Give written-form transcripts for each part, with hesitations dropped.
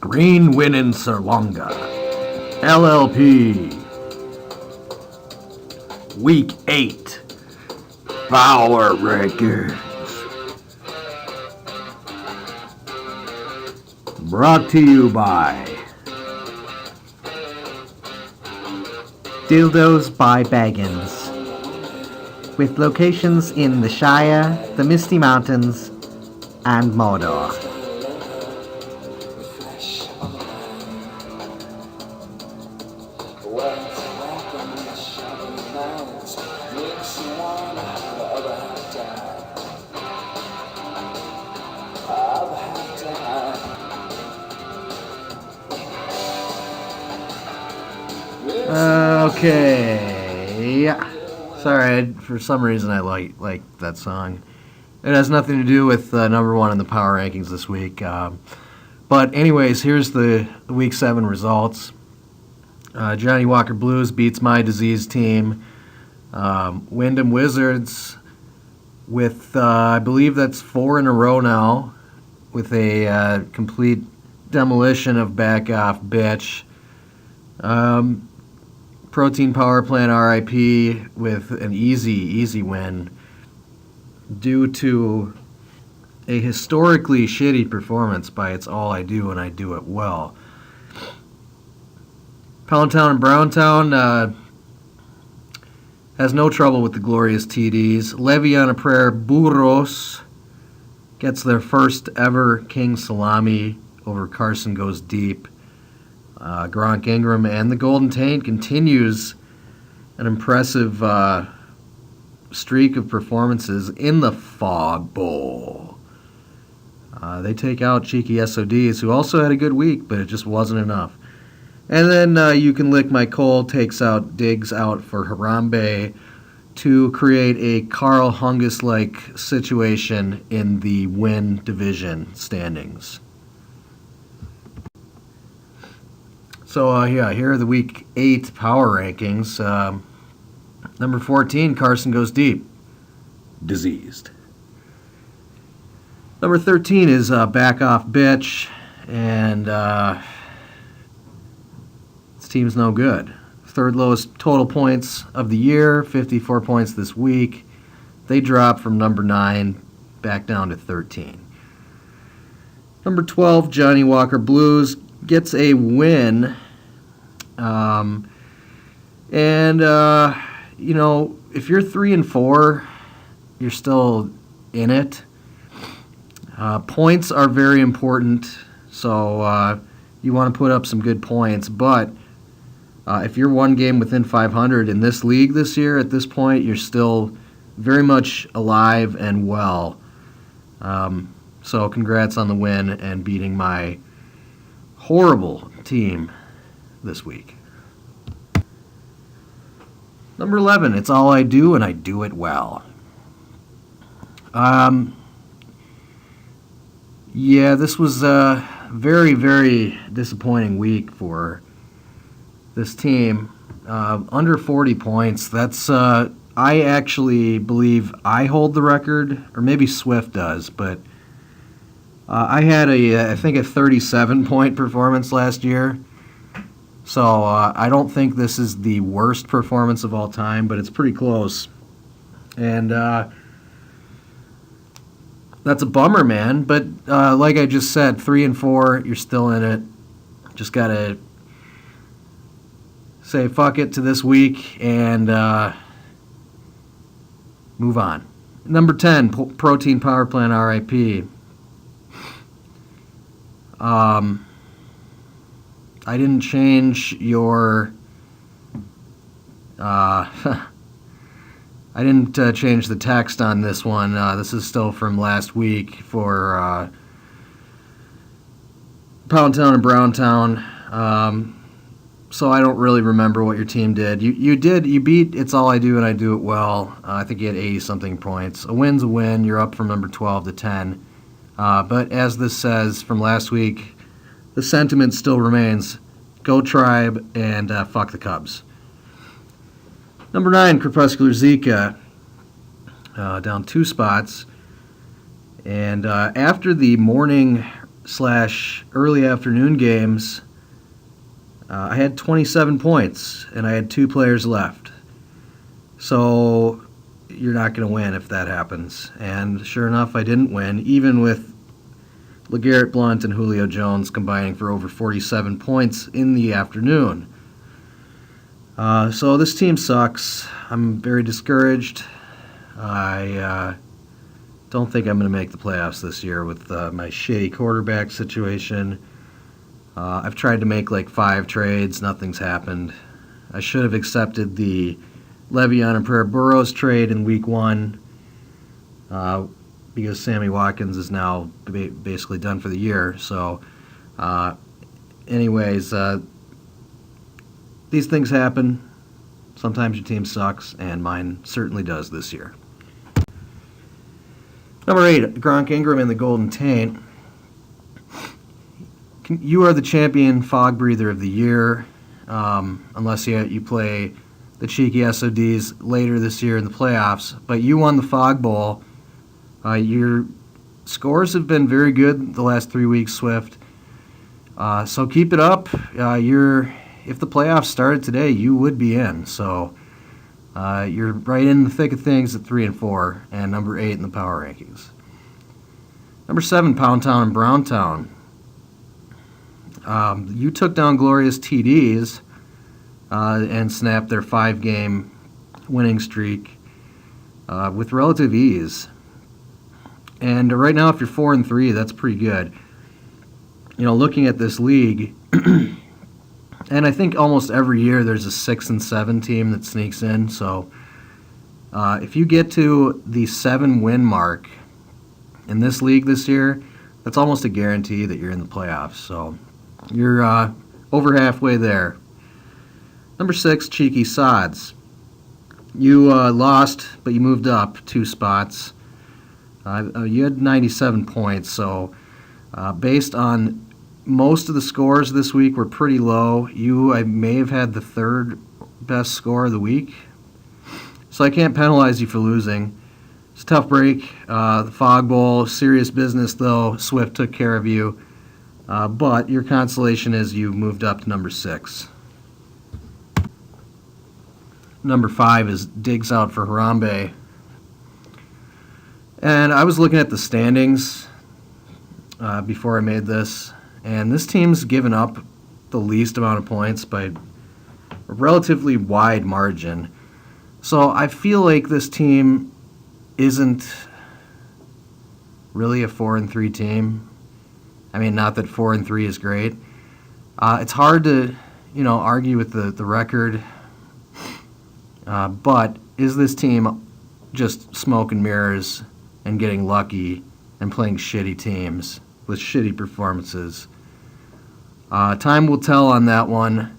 Green winning Serwanga. LLP. Week 8. Power Rankings. Brought to you by Dildos by Baggins, with locations in the Shire, the Misty Mountains, and Mordor. Okay. Sorry, for some reason I like that song. It has nothing to do with number one in the power rankings this week. But anyways, here's the week 7 results. Johnny Walker Blues beats my disease team. Wyndham Wizards with, I believe that's 4 in a row now, with a complete demolition of Back Off Bitch. Protein Power Plant RIP with an easy win due to a historically shitty performance by It's All I Do and I Do It Well. Poundtown and Browntown has no trouble with the glorious TDs. Levy on a Prayer Burros gets their first ever King Salami over Carson Goes Deep. Gronk Ingram and the Golden Taint continues an impressive streak of performances in the Fog Bowl. They take out Cheeky SODs, who also had a good week, but it just wasn't enough. And then You Can Lick My Coal takes out Diggs out for Harambe to create a Carl Hungus-like situation in the win division standings. So, here are the Week 8 power rankings. Number 14, Carson Goes Deep. Diseased. Number 13 is Back Off Bitch, and this team's no good. Third lowest total points of the year, 54 points this week. They drop from number 9 back down to 13. Number 12, Johnny Walker Blues gets a win. If you're 3 and 4, you're still in it. Points are very important, so you want to put up some good points. But if you're one game within 500 in this league this year, at this point, you're still very much alive and well. So congrats on the win and beating my horrible team this week. Number 11, It's All I Do and I Do It Well. This was a very, very disappointing week for this team. Under 40 points. That's, I actually believe I hold the record, or maybe Swift does, but I had I think a 37-point performance last year. So I don't think this is the worst performance of all time, but it's pretty close. And that's a bummer, man. But like I just said, 3 and 4, you're still in it. Just got to say fuck it to this week and move on. Number 10, Protein Power Plant RIP. I didn't change your... I didn't change the text on this one. This is still from last week for Poundtown and Browntown. So I don't really remember what your team did. You beat It's All I Do and I Do It Well. I think you had 80-something points. A win's a win. You're up from number 12 to 10. But as this says from last week, the sentiment still remains, go Tribe and fuck the Cubs. Number 9, Crepuscular Zika, down 2 spots. And after the morning / early afternoon games, I had 27 points, and I had 2 players left. So you're not going to win if that happens. And sure enough, I didn't win, even with LeGarrette Blount and Julio Jones combining for over 47 points in the afternoon. So this team sucks. I'm very discouraged. I don't think I'm going to make the playoffs this year with my shitty quarterback situation. I've tried to make like 5 trades. Nothing's happened. I should have accepted the Le'Veon and Prayer Burrows trade in week 1 because Sammy Watkins is now basically done for the year. So anyways, these things happen. Sometimes your team sucks, and mine certainly does this year. Number 8, Gronk Ingram in the Golden Taint. You are the champion fog breather of the year, unless you play the cheeky SODs later this year in the playoffs. But you won the Fog Bowl. Your scores have been very good the last 3 weeks, Swift. So keep it up. If the playoffs started today, you would be in. So you're right in the thick of things at 3 and 4, and number 8 in the power rankings. Number 7, Pound Town and Brown Town. You took down Glorious TDs and snapped their 5-game winning streak with relative ease. And right now, if you're 4 and 3, that's pretty good. You know, looking at this league, and I think almost every year there's a 6 and 7 team that sneaks in. So if you get to the 7-win mark in this league this year, that's almost a guarantee that you're in the playoffs. So you're over halfway there. Number 6, Cheeky Sods. You lost, but you moved up 2 spots. You had 97 points, so based on most of the scores this week were pretty low. I may have had the 3rd best score of the week, so I can't penalize you for losing. It's a tough break. The Fog Bowl, serious business though. Swift took care of you. But your consolation is you moved up to number 6. Number 5 is Diggs out for Harambe. And I was looking at the standings before I made this, and this team's given up the least amount of points by a relatively wide margin. So I feel like this team isn't really a 4 and 3 team. I mean, not that 4 and 3 is great. It's hard to, argue with the record. But is this team just smoke and mirrors and getting lucky and playing shitty teams with shitty performances? Time will tell on that one.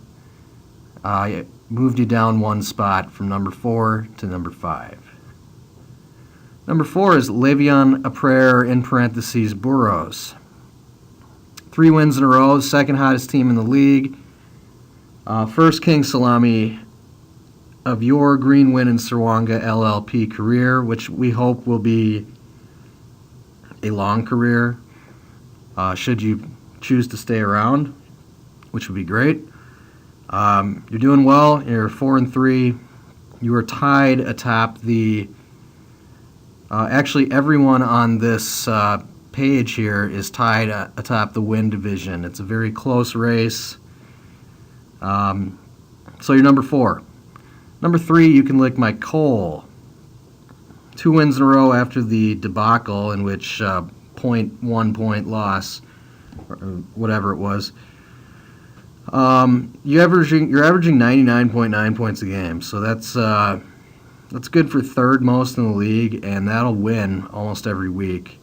I moved you down 1 spot from number 4 to number 5. Number 4 is Le'Veon, a prayer in parentheses, Burrows. 3 wins in a row, second hottest team in the league. First King Salami of your Green Win and Sirwanga LLP career, which we hope will be a long career, should you choose to stay around, which would be great. You're doing well. You're 4 and 3. You are tied atop the. Actually, everyone on this page here is tied atop the win division. It's a very close race. So you're number 4. Number 3, you can lick my coal. 2 wins in a row after the debacle in which 0.1 point loss, or whatever it was. You're averaging 99.9 points a game, so that's good for 3rd most in the league, and that'll win almost every week.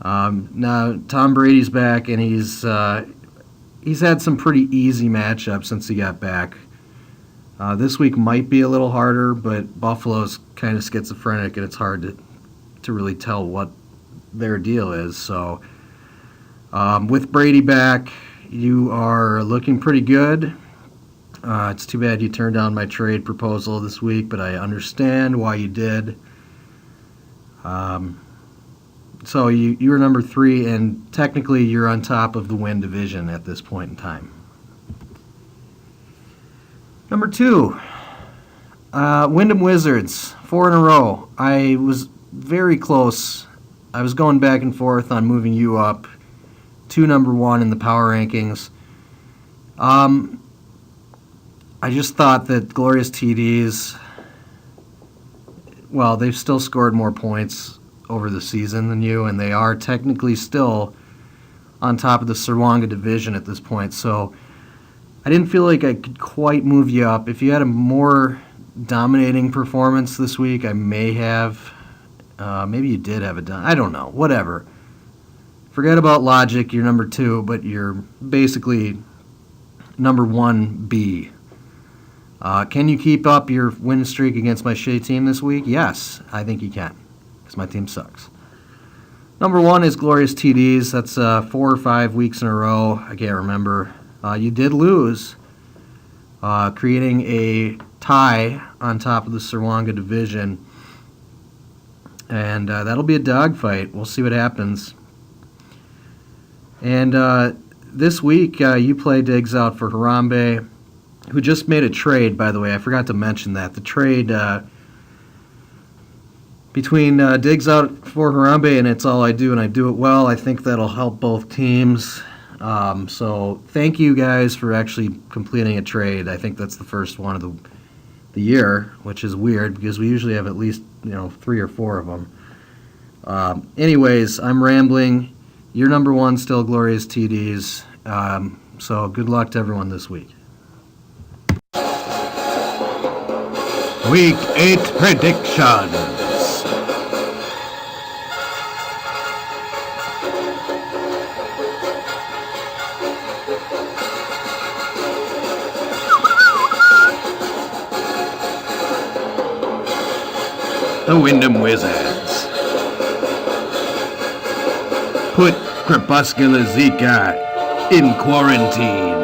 Now Tom Brady's back, and he's had some pretty easy matchups since he got back. This week might be a little harder, but Buffalo's kind of schizophrenic, and it's hard to really tell what their deal is. So with Brady back, you are looking pretty good. It's too bad you turned down my trade proposal this week, but I understand why you did. So you were number 3, and technically you're on top of the win division at this point in time. Number 2, Wyndham Wizards, 4 in a row. I was very close. I was going back and forth on moving you up to number 1 in the power rankings. I just thought that Glorious TDs, well, they've still scored more points over the season than you, and they are technically still on top of the Sirwanga division at this point. So I didn't feel like I could quite move you up. If you had a more dominating performance this week, I may have. Maybe you did have I don't know. Whatever. Forget about logic. You're number 2, but you're basically number 1B. Can you keep up your win streak against my Shea team this week? Yes, I think you can, because my team sucks. Number 1 is Glorious TDs. That's 4 or 5 weeks in a row. I can't remember. You did lose, creating a tie on top of the Sirwanga division. And that'll be a dogfight. We'll see what happens. And this week, you play Diggs out for Harambe, who just made a trade, by the way. I forgot to mention that. The trade between Diggs out for Harambe and It's All I Do, and I Do It Well, I think that'll help both teams. So thank you guys for actually completing a trade. I think that's the first one of the year, which is weird because we usually have at least 3 or 4 of them. Anyways, I'm rambling. You're number 1 still, Glorious TDs. So good luck to everyone this week. Week 8 predictions. The Wyndham Wizards put Crepuscular Zika in quarantine.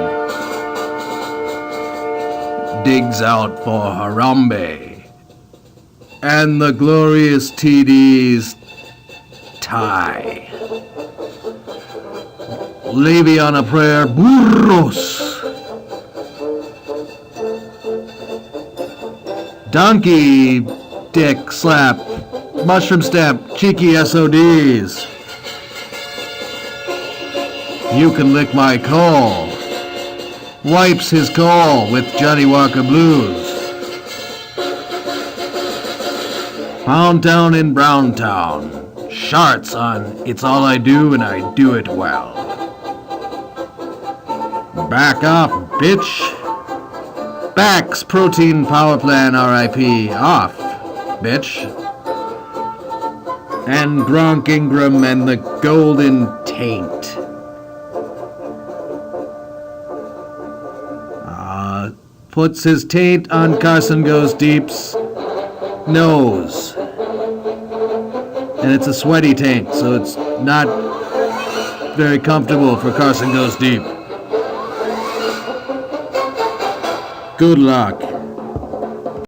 Diggs out for Harambe. And the Glorious TDs tie. Levy on a prayer, burros. Donkey, dick, slap, mushroom stamp, cheeky SODs. You can lick my call. Wipes his call with Johnny Walker Blues. Pound Town in Brown Town. Sharts on It's All I Do and I Do It Well. Back off, bitch. Backs Protein Power Plan RIP. Off, bitch. And Gronk Ingram and the Golden Taint. Puts his taint on Carson Goes Deep's nose. And it's a sweaty taint, so it's not very comfortable for Carson Goes Deep. Good luck.